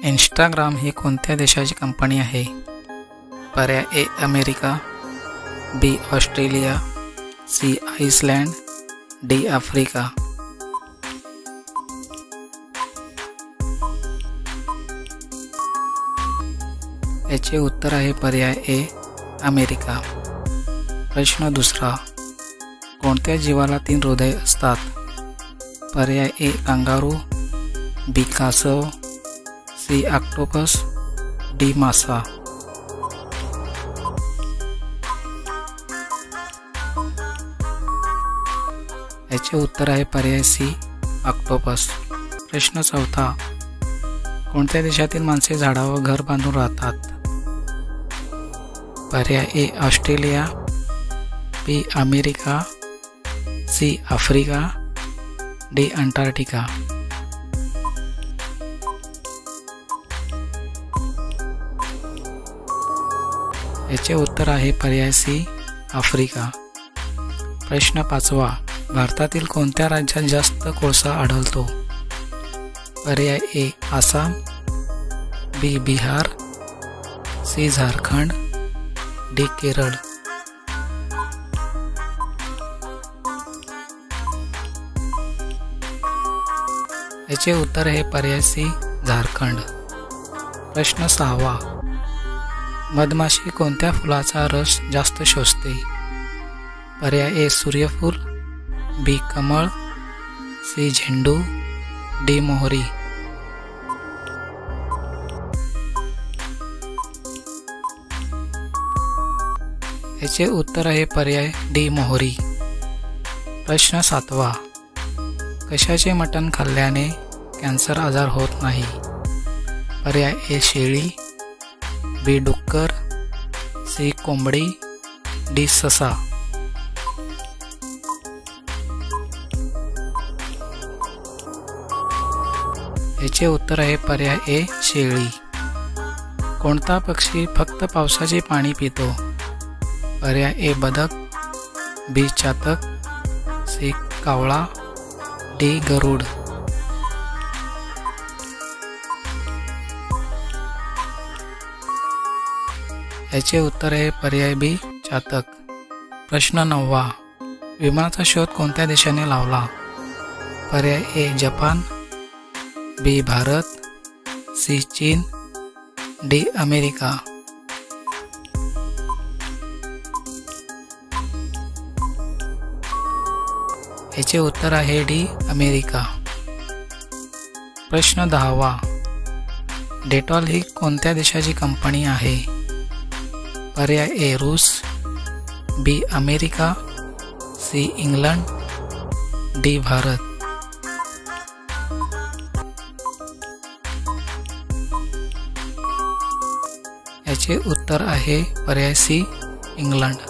Instagram ही कोणत्या देशाची company आहे? पर्याय A America, B Australia, C Iceland, D Africa. याचे उत्तर आहे पर्याय ए अमेरिका. प्रश्न दुसरा. कोणत्या जीवाला 3 हृदय असतात? पर्याय ए कांगारू, बी कासव, सी ऑक्टोपस, डी मासा. याचे उत्तर आहे पर्याय सी ऑक्टोपस. प्रश्न चौथा. कोणत्या देशातील माणसे झाडावर घर बांधून राहतात? पर्याय A Australia, B America, C Africa, D Antarctica. याचे उत्तर आहे पर्याय सी आफ्रिका. प्रश्न पाचवा. भारतातील कोणत्या राज्यात जास्त कोळसा आढळतो? पर्याय ए आसाम, बी बिहार, सी झारखंड, डी केरळ. याचे उत्तर आहे पर्याय सी झारखंड. प्रश्न सहावा. मधमाशी कोणत्या फुलाचा रस जास्त शोषते? पर्याय ए सूर्यफूल, बी कमळ, सी झेंडू, डी मोहरी. याचे उत्तर आहे पर्याय डी मोहरी. प्रश्न सातवा. कशाचे मटण खाल्ल्याने कॅन्सर आजार होत नाही? पर्याय ए शेळी, बी डुक्कर, सी कोंबडी, डी ससा. याचे उत्तर आहे पर्याय ए शेळी. कोणता पक्षी फक्त पावसाचे पाणी पितो? पर्याय ए बदक, बी चातक, सी कावळा, डी गरुड. याचे उत्तर आहे पर्याय बी चातक. प्रश्न नववा. विमानाचा शोध कोणत्या देशाने लावला? पर्याय ए जपान, बी भारत, सी चीन, डी अमेरिका. याचे उत्तर आहे डी अमेरिका. प्रश्न 10वा. डेटॉल ही कोणत्या देशाची कंपनी आहे? पर्याय ए रूस, B America, C England, D Bharat. याचे उत्तर आहे पर्याय सी इंग्लंड.